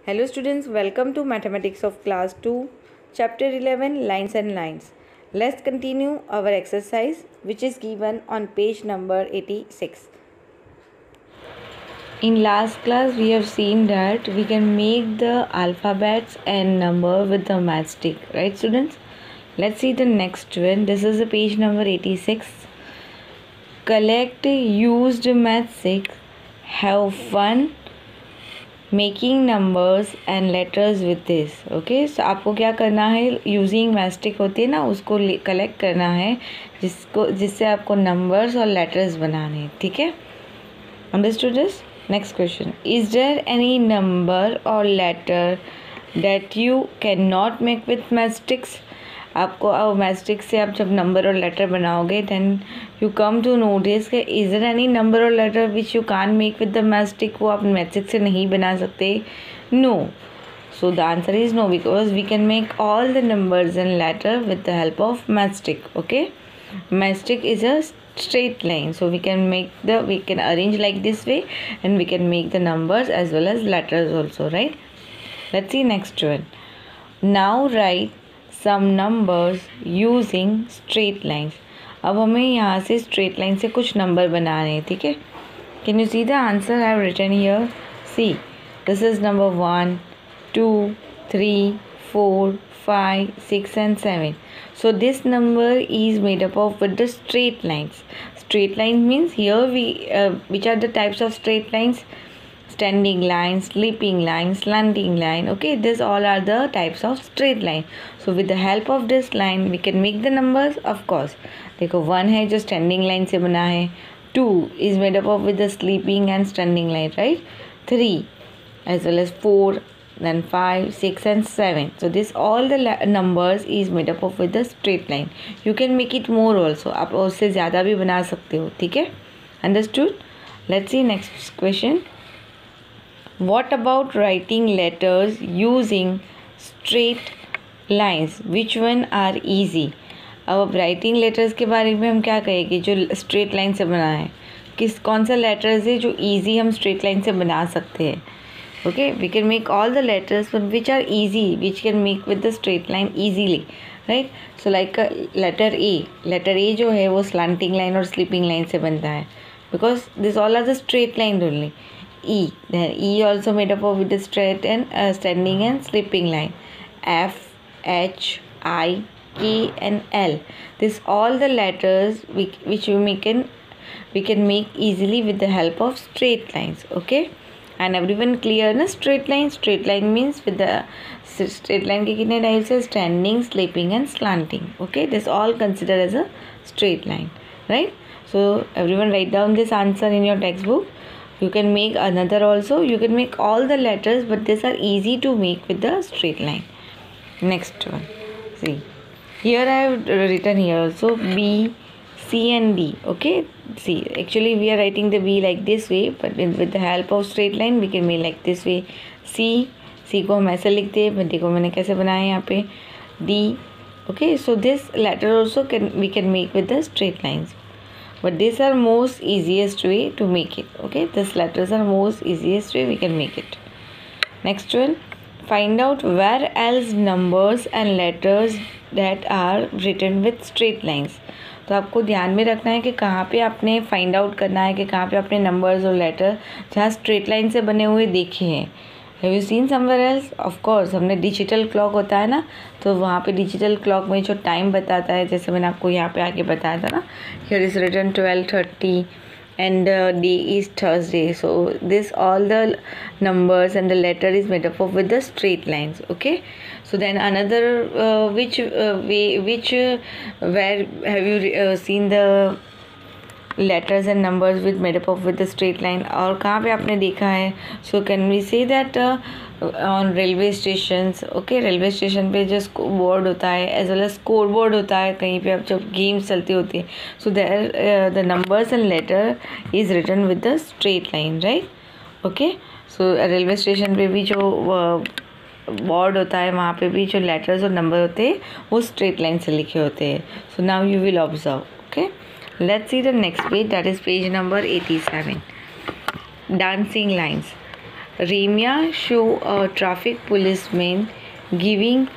Hello students, welcome to Mathematics of Class 2, Chapter 11, Lines and Lines. Let's continue our exercise which is given on page number 86. In last class we have seen that we can make the alphabets and number with the matchstick, right students? Let's see the next one. This is the page number 86. Collect used matchstick, have fun making numbers and letters with this. Okay, so आपको क्या करना है, using mastic होती है ना, उसको collect करना है जिससे आपको नंबर्स और लेटर्स बनाने हैं. ठीक है, understood this. Next question, is there any number और letter that you can not make with matchsticks. आपको मैस्टिक से आप जब नंबर और लेटर बनाओगे then you come to notice कि इज देयर एनी नंबर और letter which you can make with the matchstick. वो आप मैस्टिक से नहीं बना सकते. No. So the answer is no, because we can make all the numbers and later with the help of matchstick. Okay, matchstick is a straight line, so we can arrange like this way and we can make the numbers as well as letters also, right? Let's see next one. Now write some numbers using straight lines. अब हमें यहाँ से straight line से कुछ number बनाने हैं. ठीक है, can you see the answer I have written here? See, this is number 1, 2, 3, 4, 5, 6 and 7. So this number is made up of with the straight lines. Straight line means here which are the types of straight lines? Standing line, sleeping line, slanting line. Okay, these all are the types of straight line. So with the help of this line we can make the numbers. Of course, देखो 1 है जो standing line से बना है, 2 is made up of with the sleeping and standing line, right? 3 as well as 4, then 5, 6 and 7. So this all the numbers is made up of with the straight line. You can make it more also. आप उससे ज़्यादा भी बना सकते हो. ठीक है, understood? Let's see next question. What about writing letters using straight lines? Which one are easy? अब राइटिंग लेटर्स के बारे में हम क्या कहेंगे जो स्ट्रेट लाइन से बना है. कौन सा लेटर्स है जो इजी हम स्ट्रेट लाइन से बना सकते हैं. ओके, we can make all the letters but which are easy, which can make with the straight line easily, right? So like letter A जो है वो स्लांटिंग लाइन और स्लीपिंग लाइन से बनता है, because this all are the straight line only. Then E also made up of with the straight and standing and sleeping line. F, H, I, K and L. This all the letters which we can make easily with the help of straight lines. Okay, and everyone clear na? Straight line means with the straight line के कितने types है? Standing, sleeping and slanting. Okay, this all considered as a straight line, right? So everyone write down this answer in your textbook. You can make another also. You can make all the letters, but these are easy to make with the straight line. Next one. See, here I have written here also B, C and D. Okay, see, actually we are writing the B like this way, but with the help of straight line we can make like this way. C को हम ऐसे लिखते हैं, but देखो मैंने कैसे बनाया यहाँ पे D. Okay, so this letter also we can make with the straight lines. But these are most easiest way to make it. Okay, these letters are most easiest way we can make it. Next one, find out where else numbers and letters that are written with straight lines. तो आपको ध्यान में रखना है कि कहाँ पे आपने फाइंड आउट करना है कि कहाँ पे आपने नंबर्स और लेटर जहाँ स्ट्रेट लाइन से बने हुए देखे हैं. Have you seen somewhere else? Of course, हमने डिजिटल क्लॉक होता है ना, तो वहाँ पे डिजिटल क्लॉक में जो टाइम बताता है, जैसे मैंने आपको यहाँ पे आके बताया था ना, here is written 12:30 and day is Thursday. So this all the numbers and the letter is made up of with the straight lines. Okay, so then another where have you seen the letters and numbers with made up of with the straight line? और कहाँ पे आपने देखा है? So can we say that on railway stations? Okay, railway station पे जो board होता है as well as score board होता है, कहीं पे आप जब गेम्स चलती होती है, so there the numbers and letter is written with the straight line, right? Okay, so railway station पे भी जो बोर्ड होता है वहाँ पे भी जो लेटर्स और नंबर होते हैं वो स्ट्रेट लाइन से लिखे होते हैं. So now you will observe. Okay, let's see the next page, that is page number 87. Dancing lines. Remya show a traffic policeman giving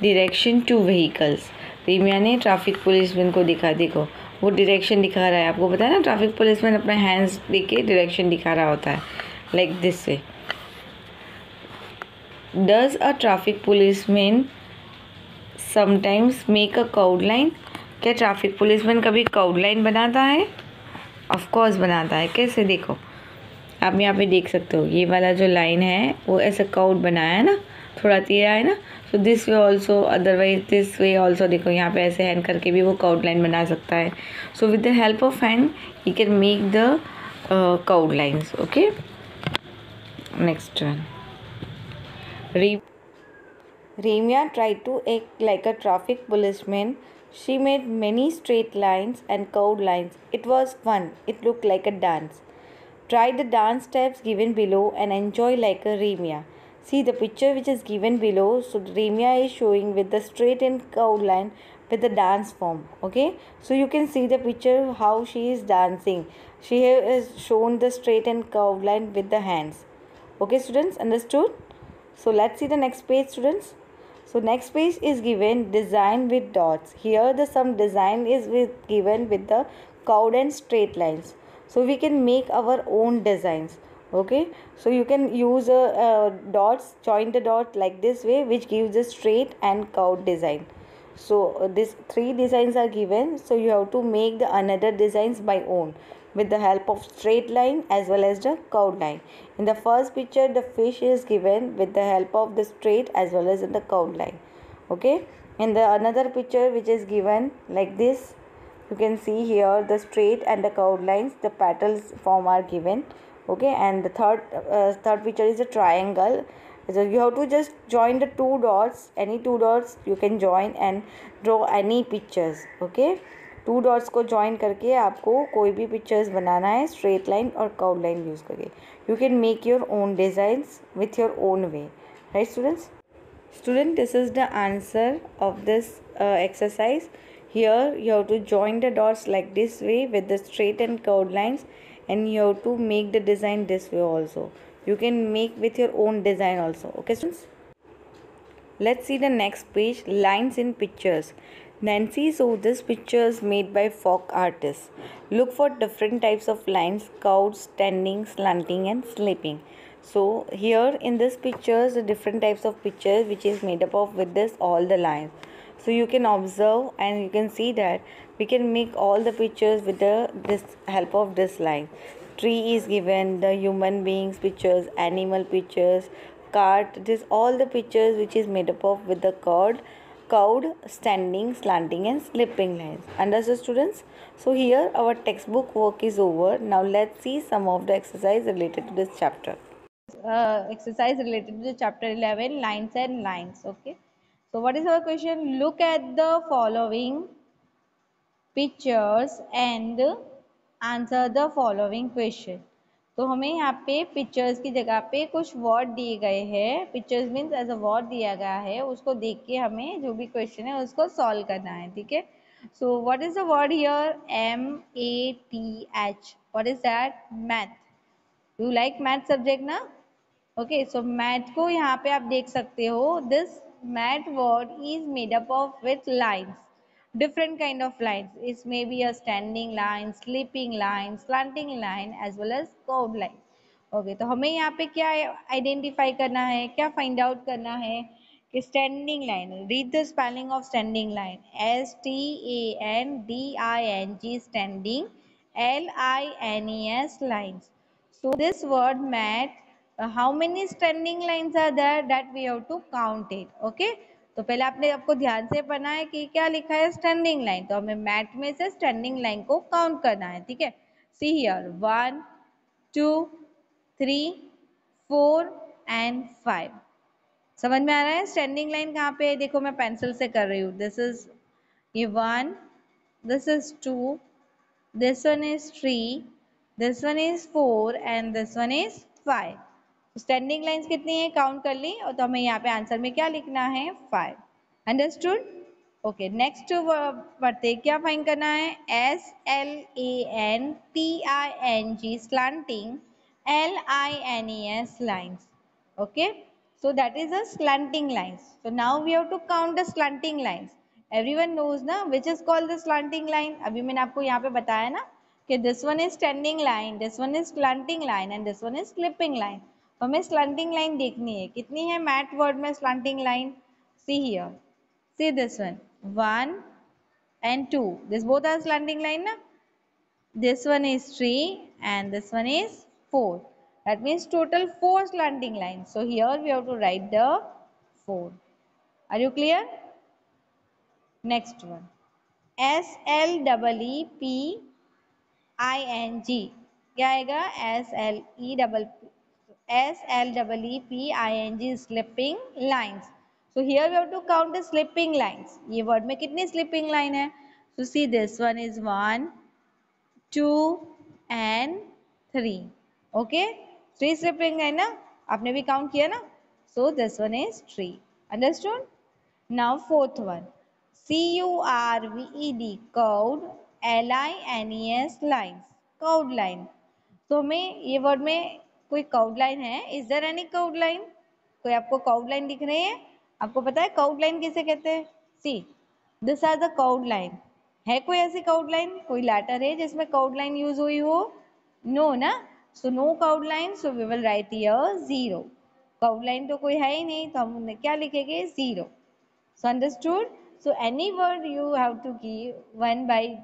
direction to vehicles. रेमिया ने ट्रैफिक पुलिसमैन को दिखा, देखो वो डायरेक्शन दिखा रहा है, आपको पता है ना ट्रैफिक पुलिसमैन अपने हैंड्स देके डायरेक्शन दिखा रहा होता है, like this way. Does a traffic policeman sometimes make a curved line. क्या ट्रैफिक पुलिसमैन कभी कर्व्ड लाइन बनाता है? ऑफ कोर्स बनाता है. कैसे? देखो आप यहाँ पे देख सकते हो, ये वाला जो लाइन है वो ऐसा कर्व्ड बनाया है ना, थोड़ा टेढ़ा है ना. So this way also, otherwise this way also. देखो यहाँ पे ऐसे हैंड करके भी वो कर्व्ड लाइन बना सकता है. So with the help of hand he can make the curved lines. Okay, next one. Remia tried to act like a traffic policeman. She made many straight lines and curved lines. It was fun. It looked like a dance. Try the dance steps given below and enjoy like a Remia. See the picture which is given below. So Remia is showing with the straight and curved line with the dance form. Okay. So you can see the picture how she is dancing. She has shown the straight and curved line with the hands. Okay students, understood? So let's see the next page students. So next page is given design with dots. Here the some design is given with the curved and straight lines. So we can make our own designs. Okay, so you can use dots, join the dot like this way, which gives a straight and curved design. So these three designs are given, so you have to make the another designs by own with the help of straight line as well as the curved line. In the first picture the fish is given with the help of the straight as well as the curved line. Okay, in the another picture which is given like this, you can see here the straight and the curved lines, the petals form are given. Okay, and the third picture is a triangle. So you have to just join the two dots, any two dots you can join and draw any pictures. Okay, to dots को join करके आपको कोई भी pictures बनाना है straight line और curve line use करके. You can make your own designs with your own way. Right students? Student, this is the answer of this exercise. Here you have to join the dots like this way with the straight and curved lines, and you have to make the design this way also. You can make with your own design also. Okay students? Let's see the next page, lines in pictures. Nancy saw these pictures made by folk artists. Look for different types of lines: curved, standing, slanting and sleeping. So here in this pictures, the different types of pictures which is made up of with this all the lines. So you can observe and you can see that we can make all the pictures with this help of this line. Tree is given, the human beings pictures, animal pictures, cart. This all the pictures which is made up of with the curved, standing, slanting and slipping lines. Understood students? So here our textbook work is over. Now let's see some of the exercise related to this chapter. Exercise related to the chapter 11, lines and lines. Okay, so what is our question? Look at the following pictures and answer the following question. तो हमें यहाँ पे pictures की जगह पे कुछ word दिए गए हैं. Pictures means as a word दिया गया है, उसको देख के हमें जो भी क्वेश्चन है उसको सॉल्व करना है. ठीक है, so what is the word here? MATH. What is that? Math. You like math subject ना? ओके, सो मैथ को यहाँ पे आप देख सकते हो. This math word is made up of with lines, different kind of lines. It may be a standing line, sleeping line, slanting line as well as curved line. Okay, तो हमें यहाँ पे क्या आइडेंटिफाई करना है, क्या फाइंड आउट करना है कि standing line. Read the spelling of standing line. STANDING, standing. LINES, lines. So this word mat, how many standing lines are there? That we have to count it. Okay, तो पहले आपने आपको ध्यान से पढ़ना है कि क्या लिखा है स्टैंडिंग लाइन, तो हमें मैट में से स्टैंडिंग लाइन को काउंट करना है. ठीक है, सी हियर 1 2 3 4 एंड 5. समझ में आ रहा है स्टैंडिंग लाइन कहाँ पे है? देखो मैं पेंसिल से कर रही हूँ. दिस इज ये 1, this is 2, this one is 3, this one is 4 and this one is 5. Standing lines कितनी है काउंट कर ली, और तो हमें यहाँ पे आंसर में क्या लिखना है? 5. अंडरस्टूड? ओके, नेक्स्ट पढ़ते क्या फाइंड करना है? SLANTING, slanting. LINES, lines. Okay, so that is a slanting lines. So now we have to count the slanting lines. Everyone knows na which is called the slanting line. अभी मैंने आपको यहाँ पे बताया ना कि this one is standing line, this one is slanting line and this one is slipping line. तो हमें slanting line देखनी है. कितनी है मैथ वर्ड में slanting line? See here. See this one. 1 and 2. This both are slanting line na? This one is 3 and this one is 4. That means total 4 slanting lines. So here we have to write the 4. Are you clear? Next one. SLEEPING. क्या आएगा? SLEEPING slipping lines. So here we have to count the slipping lines. ये word में कितनी slipping line है? So see this one is 1, 2 and 3. Okay, 3 slipping है ना? आपने भी count किया ना? So this one is 3. Understood? Now fourth one. CURVED curved LINES lines. Curved line. तो हमें ये वर्ड में कोई कर्व्ड लाइन है? Is there any curved line? कोई आपको कर्व्ड लाइन दिख रही है? आपको पता है कर्व्ड लाइन किसे कहते हैं? See, this are the curved line. है कोई ऐसी कर्व्ड लाइन? कोई लेटर है जिसमें कर्व्ड लाइन यूज हुई हो? नो ना. So no curved line, so we will write here 0. Curved line तो कोई है ही नहीं, तो हम क्या लिखेंगे? 0. So understood? So any word you have to give one by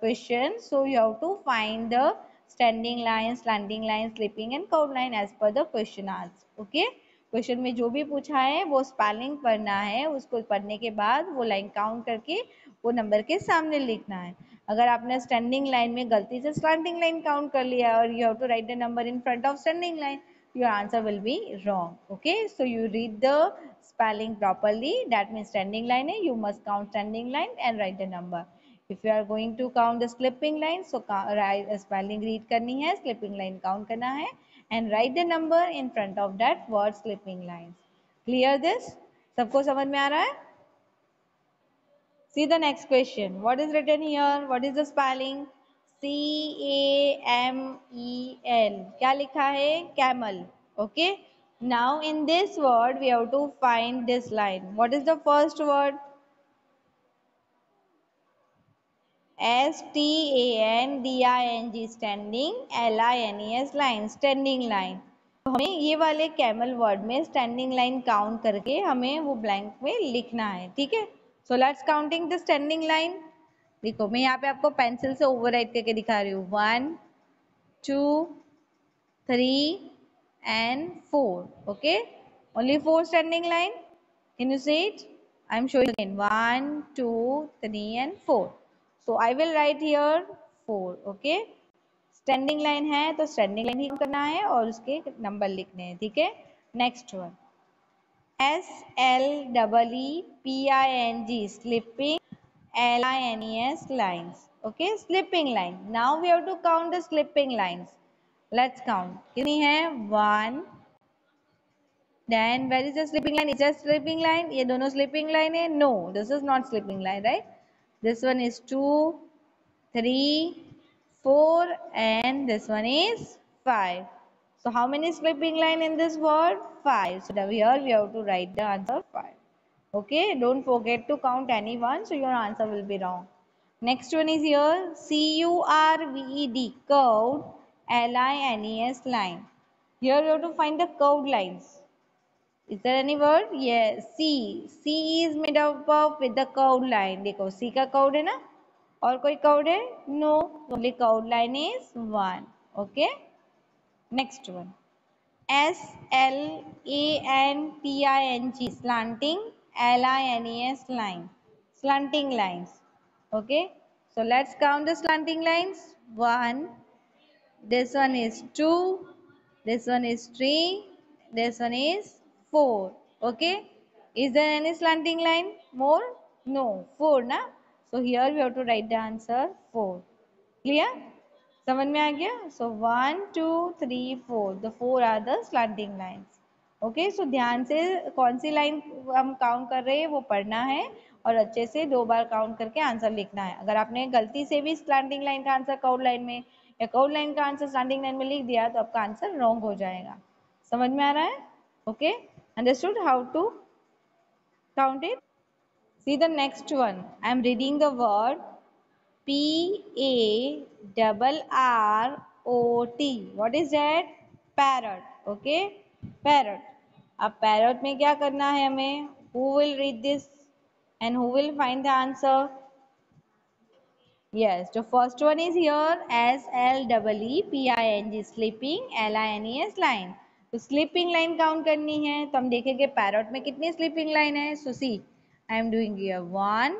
question. So you have to find the standing line, slanting line, slipping and curved line as per the question asked. Okay? Question में जो भी पूछा है वो spelling पढ़ना है, उसको पढ़ने के बाद वो लाइन काउंट करके वो नंबर के सामने लिखना है. अगर आपने स्टैंडिंग लाइन में गलती से स्लैंटिंग लाइन काउंट कर लिया और you have to write the number in front of standing line, your answer will be wrong. Okay, so you read the spelling properly. That means standing line hai, you must count standing line and write the number. If you are going to count the slipping line, so write spelling read karni hai, slipping line count karna hai and write the number in front of that word slipping lines. Clear this? सबको समझ में आ रहा है? See the next question. What is written here? What is the spelling? CAMEL. क्या लिखा है? Camel. Okay. Now in this word we have to find this line. What is the first word? STANDING. Standing. LINES line. Standing line. तो हमें ये वाले camel word में standing line count करके हमें वो ब्लैंक में लिखना है. ठीक है. So let's counting the standing line. देखो मैं यहाँ पे आपको पेंसिल से ओवरराइट करके दिखा रही हूँ. 1, 2, 3 and 4. Okay, only 4 standing line. Can you see it? I am showing again. 1, 2, 3 and 4. So I will write here 4. Okay, standing line है तो स्टैंडिंग लाइन ही करना है और उसके नंबर लिखने हैं. ठीक है. Next one. SLEEPING slipping LINES lines. Okay, slipping line. Now we have to count the slipping lines. Let's count. कितनी है? 1. Then where is the slipping line? Is that slipping line? ये दोनों slipping line है? No, this is not slipping line, right? This one is 2, 3, 4 and this one is 5. So how many slipping line in this word? 5. So here we have to write the answer 5. Okay, don't forget to count any one, so your answer will be wrong. Next one is here, CURVED, curved LINES line. Here you have to find the curved lines. Is there any word? Yes, C. C is made up of with the curved line. देखो C का curved है ना? और कोई curved है? No. Only curved line is 1. Okay. Next one. SLANTING slanting LINES line. Slanting lines. Okay. So let's count the slanting lines. 1. This one is 2. This one is 3. This one is 4. Okay. Is there any slanting line? More? No. 4 na? So here we have to write the answer 4. Clear? समझ में आ गया? So 1, 2, 3, 4. The 4 are the slanting lines. Okay, so ध्यान से कौन सी line हम count कर रहे हैं वो पढ़ना है और अच्छे से 2 बार काउंट करके आंसर लिखना है. अगर आपने गलती से भी स्लैंटिंग लाइन का आंसर कर्व्ड लाइन में या कर्व्ड लाइन का आंसर स्लैंटिंग लाइन में लिख दिया तो आपका आंसर रॉन्ग हो जाएगा. समझ में आ रहा है? Okay, understood how to count it? See the next one. I am reading the word PARROT. What is that? Parrot. Okay, parrot. अब parrot में क्या करना है हमें? Who will read this and who will find the answer? Yes, the first one is here SLEEPING, sleeping LINES line. तो sleeping line count करनी है तो हम देखेंगे पैरट में कितनी स्लीपिंग लाइन है. So see I am doing here 1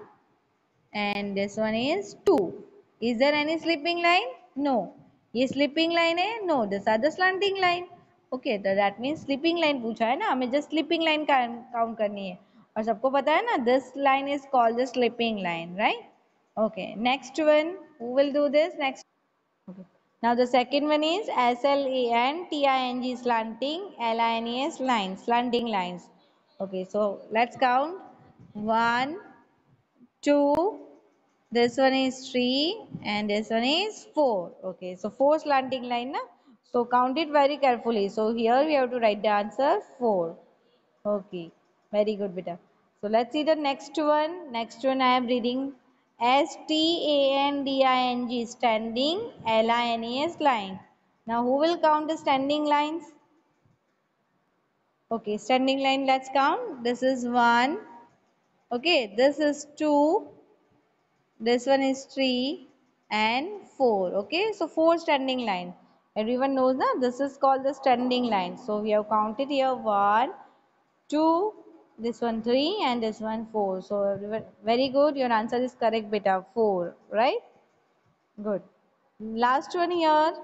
and this one is 2. Is there any sleeping line? No. ये sleeping line है? No. This are the slanting line. Okay, तो that means sleeping line पूछा है ना, हमें just sleeping line count करनी है और सबको पता है ना this line is called the sleeping line, right? Okay, next one. Who will do this next? Okay. Now the second one is SLANTING, slanting LINES lines, slanting lines. Okay, so let's count. 1, 2, this one is 3 and this one is 4. Okay, so 4 slanting line na? So count it very carefully. So here we have to write the answer 4. Okay, very good beta. So let's see the next one. Next one I am reading STANDING, standing LINES line. Now who will count the standing lines? Okay, standing line let's count. This is 1. Okay, this is 2. This one is 3 and 4. Okay, so 4 standing line. Everyone knows that this is called the standing line. So we have counted here 1, 2, this one 3 and this one 4. So very good. Your answer is correct beta 4, right? Good. Last one here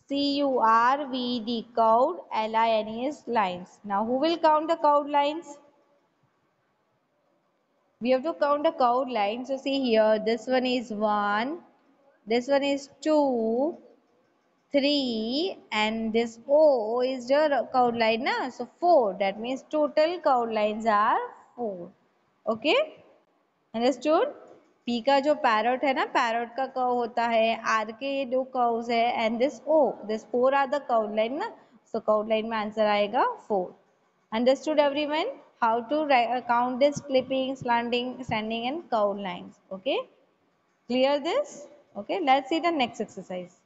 CURVD, curved LINES lines. Now who will count the curved lines? We have to count the curved lines. So see here, this one is 1, this one is 2, 3 and this O is the curved line na? So 4. That means total curved lines are 4. Okay? Understood? P का जो parrot है ना, parrot का curve होता है, R के ये दो curves है and this O, this 4 are the curved line ना, so curved line में answer आएगा 4. Understood everyone? How to count this clipping, slanting, standing and curved lines. Okay? Clear this? Okay, let's see the next exercise.